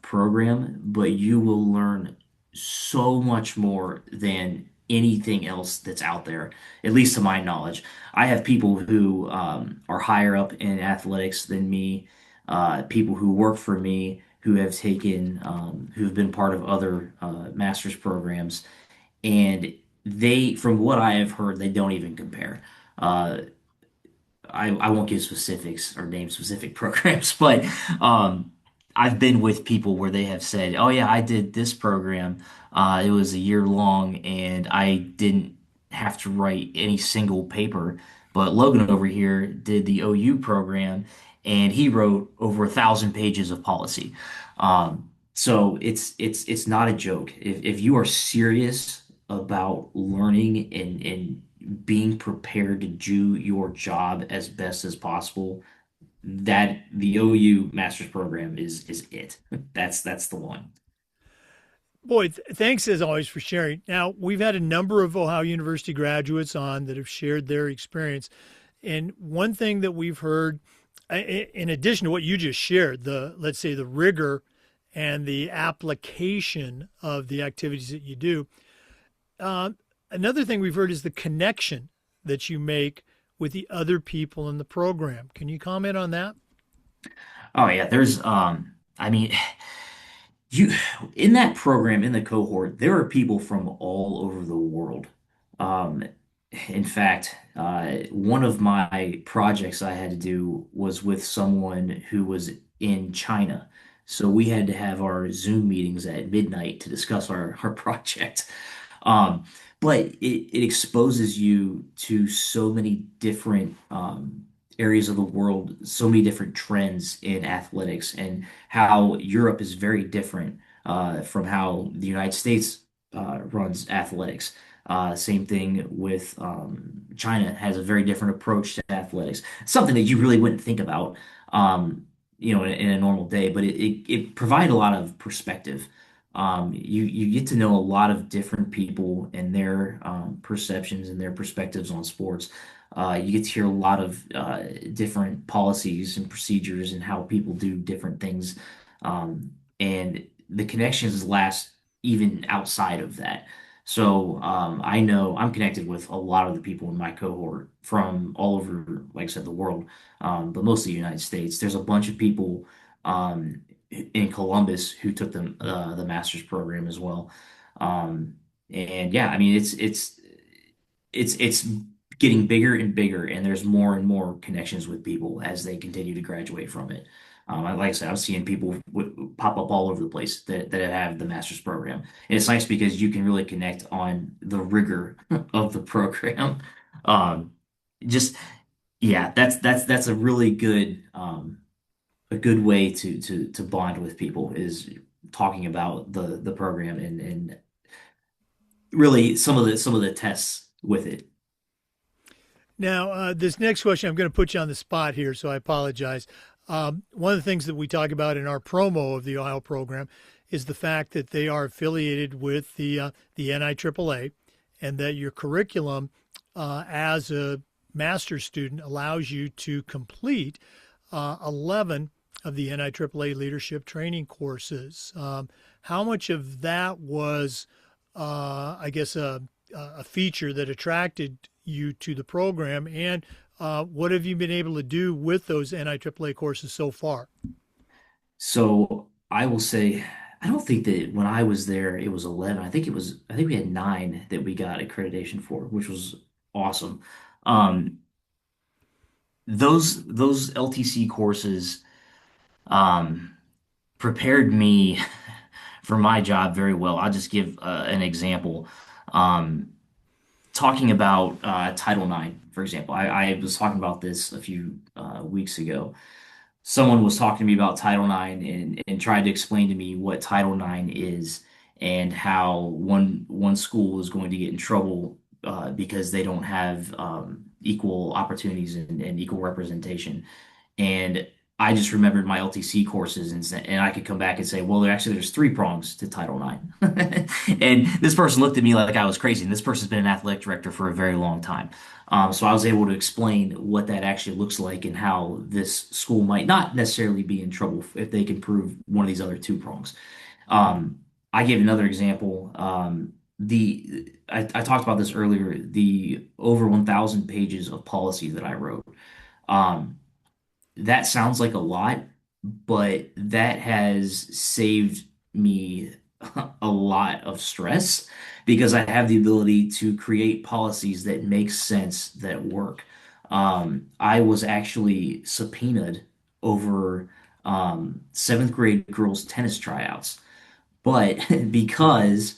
program, but you will learn so much more than anything else that's out there, at least to my knowledge. I have people who are higher up in athletics than me, people who work for me who have taken who have been part of other master's programs, and they, from what I have heard, they don't even compare. Uh, I won't give specifics or name specific programs, but I've been with people where they have said, "Oh yeah, I did this program. It was a year long, and I didn't have to write any single paper." But Logan over here did the OU program, and he wrote over 1,000 pages of policy. So it's not a joke. If you are serious about learning and being prepared to do your job as best as possible, that the OU master's program is it. That's the one. Boy, thanks as always for sharing. Now, we've had a number of Ohio University graduates on that have shared their experience. And one thing that we've heard, in addition to what you just shared, let's say the rigor and the application of the activities that you do, uh, another thing we've heard is the connection that you make with the other people in the program. Can you comment on that? Oh yeah, there's I mean you in that program in the cohort, there are people from all over the world. Um in fact, one of my projects I had to do was with someone who was in China. So we had to have our Zoom meetings at midnight to discuss our project. Um, but it exposes you to so many different areas of the world, so many different trends in athletics, and how Europe is very different from how the United States runs athletics. Same thing with China has a very different approach to athletics. Something that you really wouldn't think about, in a normal day, but it provided a lot of perspective. You get to know a lot of different people and their perceptions and their perspectives on sports. You get to hear a lot of different policies and procedures and how people do different things. And the connections last even outside of that. So I know I'm connected with a lot of the people in my cohort from all over, like I said, the world, but mostly the United States. There's a bunch of people um, in Columbus who took the master's program as well. Um, and yeah, I mean it's getting bigger and bigger, and there's more and more connections with people as they continue to graduate from it. Like I said, I'm seeing people pop up all over the place that have the master's program, and it's nice because you can really connect on the rigor of the program. Um, just yeah, that's a good way to bond with people is talking about the program and really some of the tests with it. Now, this next question, I'm going to put you on the spot here, so I apologize. One of the things that we talk about in our promo of the Ohio program is the fact that they are affiliated with the NIAAA, and that your curriculum as a master's student allows you to complete 11 of the NIAAA leadership training courses. How much of that was, I guess, a feature that attracted you to the program, and what have you been able to do with those NIAAA courses so far? So I will say, I don't think that when I was there it was 11. I think we had nine that we got accreditation for, which was awesome. Um, those LTC courses um, prepared me for my job very well. I'll just give an example. Um, Talking about Title IX, for example, I was talking about this a few weeks ago. Someone was talking to me about Title IX and tried to explain to me what Title IX is and how one school is going to get in trouble because they don't have equal opportunities and equal representation. And I just remembered my LTC courses and I could come back and say, well, there's three prongs to Title IX. And this person looked at me like I was crazy. And this person's been an athletic director for a very long time. So I was able to explain what that actually looks like and how this school might not necessarily be in trouble if they can prove one of these other two prongs. Um, I gave another example. I talked about this earlier, the over 1,000 pages of policy that I wrote. Um, that sounds like a lot, but that has saved me a lot of stress because I have the ability to create policies that make sense, that work. I was actually subpoenaed over seventh grade girls tennis tryouts, but because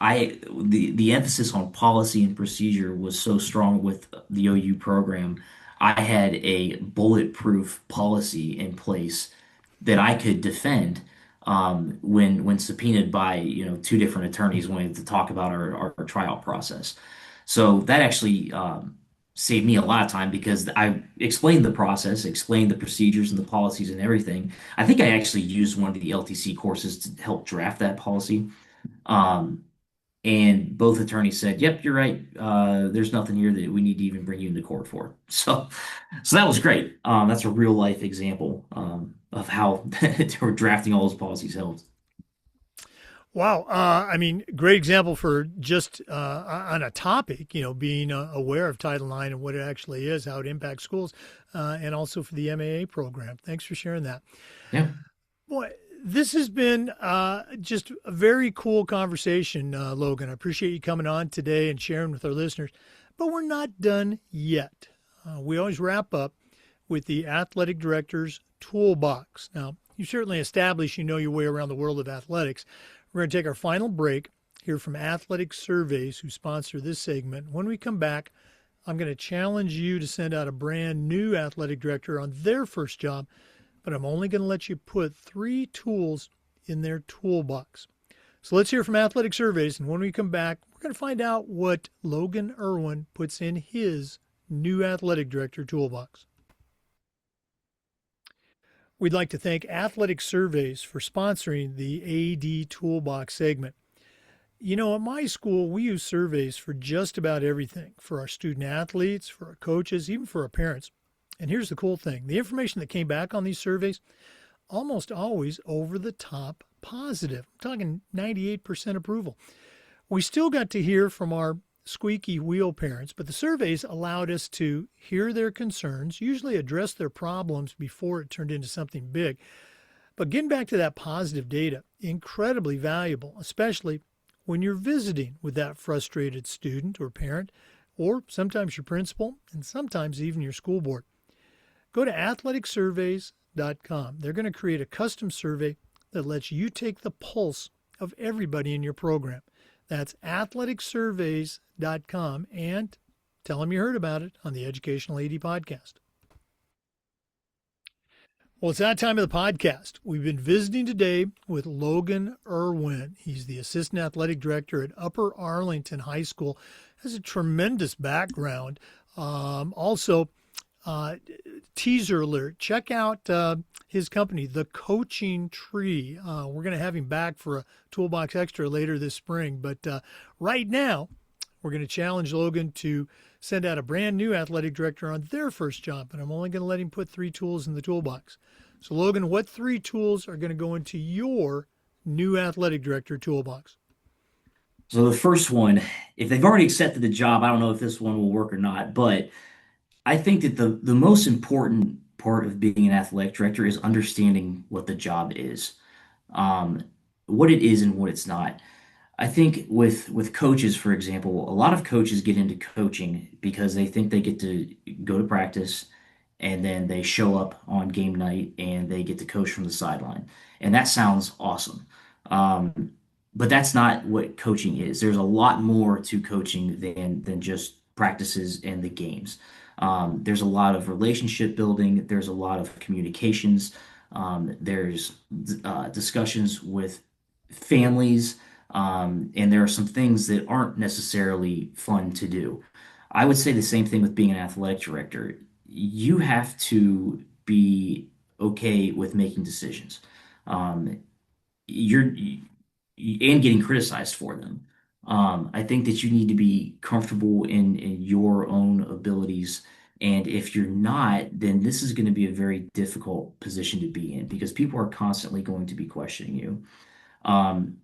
the emphasis on policy and procedure was so strong with the OU program, I had a bulletproof policy in place that I could defend when subpoenaed by two different attorneys wanting to talk about our tryout process. So that actually saved me a lot of time because I explained the process, explained the procedures and the policies and everything. I think I actually used one of the LTC courses to help draft that policy. Um, and both attorneys said, "Yep, you're right. There's nothing here that we need to even bring you into court for." So that was great. That's a real life example of how drafting all those policies helped. Wow. I mean, great example for just on a topic, being aware of Title IX and what it actually is, how it impacts schools, and also for the MAA program. Thanks for sharing that. Yeah, Boy, this has been just a very cool conversation, Logan. I appreciate you coming on today and sharing with our listeners. But we're not done yet. We always wrap up with the athletic director's toolbox. Now, you certainly established you know your way around the world of athletics. We're going to take our final break, hear from Athletic Surveys, who sponsor this segment. When we come back, I'm going to challenge you to send out a brand new athletic director on their first job, but I'm only going to let you put 3 tools in their toolbox. So let's hear from Athletic Surveys, and when we come back, we're going to find out what Logan Erwin puts in his new athletic director toolbox. We'd like to thank Athletic Surveys for sponsoring the AD Toolbox segment. At my school, we use surveys for just about everything for our student athletes, for our coaches, even for our parents. And here's the cool thing, the information that came back on these surveys, almost always over the top positive. I'm talking 98% approval. We still got to hear from our squeaky wheel parents, but the surveys allowed us to hear their concerns, usually address their problems before it turned into something big. But getting back to that positive data, incredibly valuable, especially when you're visiting with that frustrated student or parent, or sometimes your principal, and sometimes even your school board. Go to athleticsurveys.com. They're going to create a custom survey that lets you take the pulse of everybody in your program. That's athleticsurveys.com, and tell them you heard about it on the Educational AD Podcast. Well, it's that time of the podcast. We've been visiting today with Logan Erwin. He's the assistant athletic director at Upper Arlington High School. Has a tremendous background. Also, teaser alert, check out his company, The Coaching Tree. We're going to have him back for a Toolbox Extra later this spring. But right now, we're going to challenge Logan to send out a brand new athletic director on their first job. And I'm only going to let him put 3 tools in the toolbox. So, Logan, what 3 tools are going to go into your new athletic director toolbox? so the first one, if they've already accepted the job, I don't know if this one will work or not, but I think that the most important part of being an athletic director is understanding what the job is, um, what it is and what it's not. I think with coaches, for example, a lot of coaches get into coaching because they think they get to go to practice and then they show up on game night and they get to coach from the sideline. And that sounds awesome. Um, but that's not what coaching is. There's a lot more to coaching than just practices and the games. There's a lot of relationship building. There's a lot of communications. There's discussions with families. And there are some things that aren't necessarily fun to do. I would say the same thing with being an athletic director. You have to be okay with making decisions. Um, you're and getting criticized for them. I think that you need to be comfortable in your own abilities. And if you're not, then this is going to be a very difficult position to be in because people are constantly going to be questioning you. Um,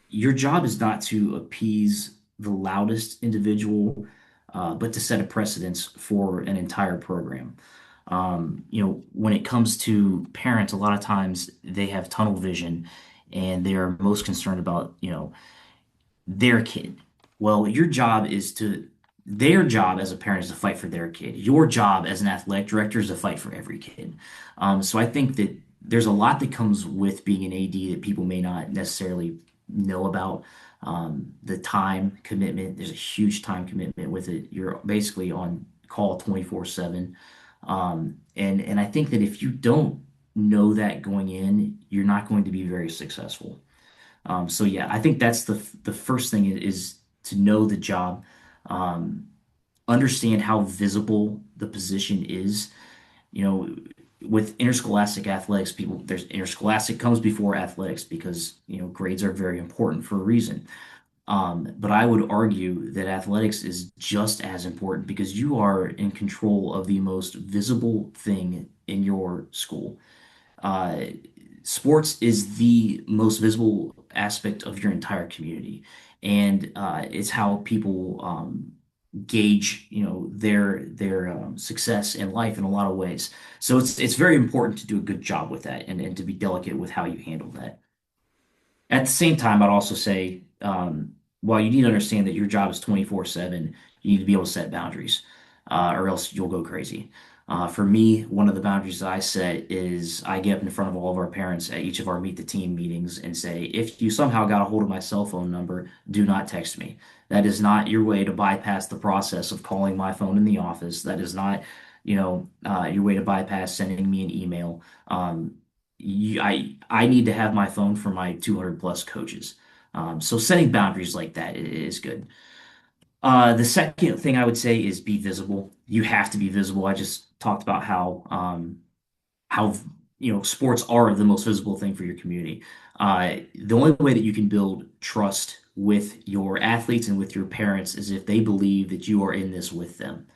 your job is not to appease the loudest individual, but to set a precedence for an entire program. When it comes to parents, a lot of times they have tunnel vision and they are most concerned about, their kid. Well, their job as a parent is to fight for their kid. Your job as an athletic director is to fight for every kid. So I think that there's a lot that comes with being an AD that people may not necessarily know about. The time commitment, there's a huge time commitment with it. You're basically on call 24/7. And I think that if you don't know that going in, you're not going to be very successful. So yeah, I think that's the first thing is to know the job, um, understand how visible the position is. You know, with interscholastic athletics, there's interscholastic comes before athletics because grades are very important for a reason. But I would argue that athletics is just as important because you are in control of the most visible thing in your school. Uh, Sports is the most visible aspect of your entire community, and it's how people gauge, their success in life in a lot of ways. So it's very important to do a good job with that and to be delicate with how you handle that. At the same time, I'd also say, while you need to understand that your job is 24/7, you need to be able to set boundaries, or else you'll go crazy. For me, one of the boundaries that I set is I get up in front of all of our parents at each of our meet the team meetings and say, if you somehow got a hold of my cell phone number, do not text me. That is not your way to bypass the process of calling my phone in the office. That is not, your way to bypass sending me an email. I need to have my phone for my 200 plus coaches. So setting boundaries like that is good. The second thing I would say is be visible. You have to be visible. I just talked about how sports are the most visible thing for your community. The only way that you can build trust with your athletes and with your parents is if they believe that you are in this with them.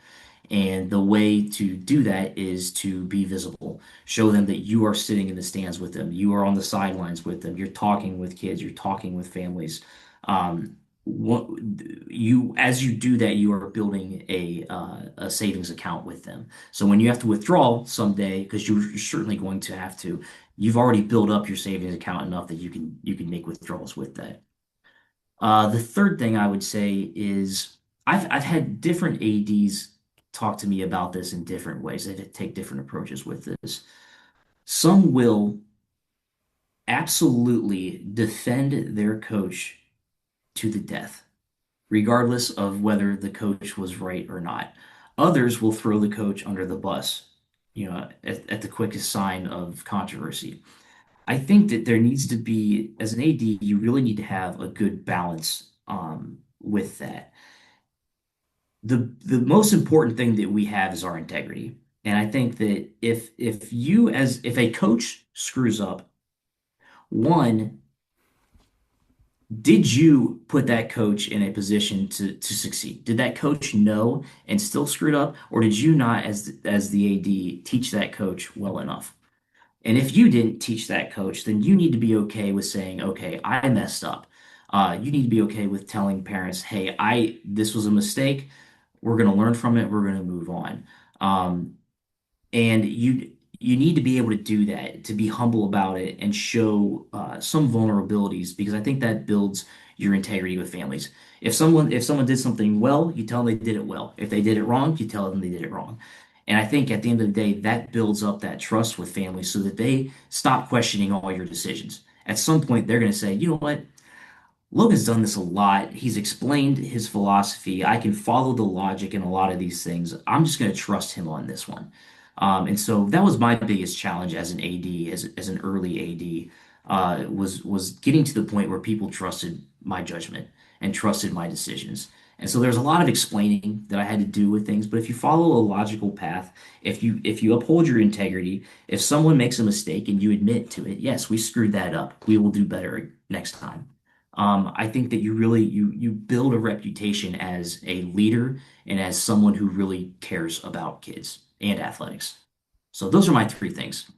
And the way to do that is to be visible. Show them that you are sitting in the stands with them. You are on the sidelines with them. You're talking with kids. You're talking with families. What as you do that, you are building a savings account with them. So when you have to withdraw someday, because you're certainly going to have to, you've already built up your savings account enough that you can make withdrawals with that. The third thing I would say is I've had different ADs talk to me about this in different ways. They take different approaches with this. Some will absolutely defend their coach to the death, regardless of whether the coach was right or not. Others will throw the coach under the bus, at the quickest sign of controversy. I think that there needs to be, as an AD, you really need to have a good balance with that. The most important thing that we have is our integrity. And I think that if a coach screws up, one, did you put that coach in a position to succeed? Did that coach know and still screwed up, or did you not, as the AD, teach that coach well enough? And if you didn't teach that coach, then you need to be okay with saying, okay, I messed up. You need to be okay with telling parents, hey, this was a mistake. We're going to learn from it. We're going to move on. And you need to be able to do that, to be humble about it and show some vulnerabilities because I think that builds your integrity with families. If someone did something well, you tell them they did it well. If they did it wrong, you tell them they did it wrong. And I think at the end of the day, that builds up that trust with families so that they stop questioning all your decisions. At some point, they're going to say, you know what? Logan's done this a lot. He's explained his philosophy. I can follow the logic in a lot of these things. I'm just going to trust him on this one. And so that was my biggest challenge as an AD, as an early AD, was getting to the point where people trusted my judgment and trusted my decisions. And so there's a lot of explaining that I had to do with things. But if you follow a logical path, if you uphold your integrity, if someone makes a mistake and you admit to it, yes, we screwed that up. We will do better next time. I think that you build a reputation as a leader and as someone who really cares about kids and athletics. So those are my three things.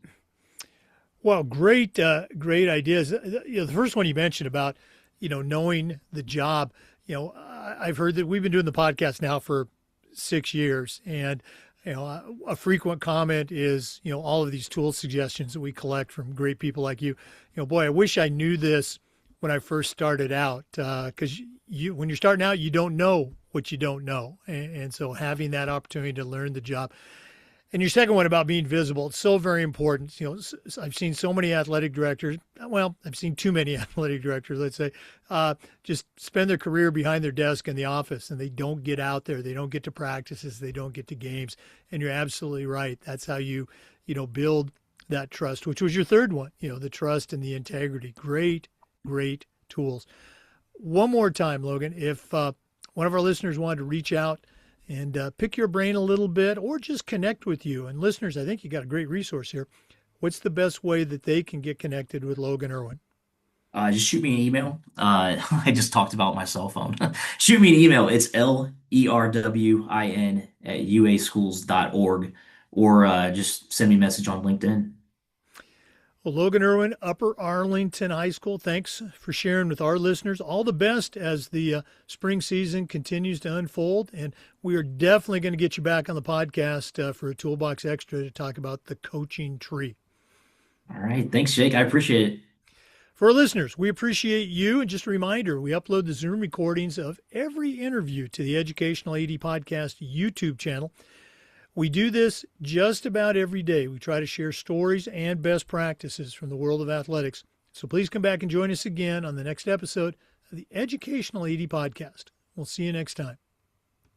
Well, great ideas. The first one you mentioned about, knowing the job. I've heard that we've been doing the podcast now for 6 years, and A frequent comment is, all of these tool suggestions that we collect from great people like you. Boy, I wish I knew this when I first started out, because when you're starting out, you don't know what you don't know, and so having that opportunity to learn the job. And your second one about being visible, it's so very important. I've seen so many athletic directors. Well, I've seen too many athletic directors, let's say, just spend their career behind their desk in the office, and they don't get out there. They don't get to practices. They don't get to games. And you're absolutely right. That's how you build that trust, which was your third one. The trust and the integrity. Great, great tools. One more time, Logan, if one of our listeners wanted to reach out and pick your brain a little bit or just connect with you. And listeners, I think you got a great resource here. What's the best way that they can get connected with Logan Erwin? Just shoot me an email. I just talked about my cell phone. Shoot me an email. It's lerwin@uaschools.org, or just send me a message on LinkedIn. Well, Logan Erwin, Upper Arlington High School, thanks for sharing with our listeners. All the best as the spring season continues to unfold. And we are definitely going to get you back on the podcast for a Toolbox Extra to talk about the coaching tree. All right. Thanks, Jake. I appreciate it. For our listeners, we appreciate you. And just a reminder, we upload the Zoom recordings of every interview to the Educational AD Podcast YouTube channel. We do this just about every day. We try to share stories and best practices from the world of athletics. So please come back and join us again on the next episode of the Educational AD Podcast. We'll see you next time.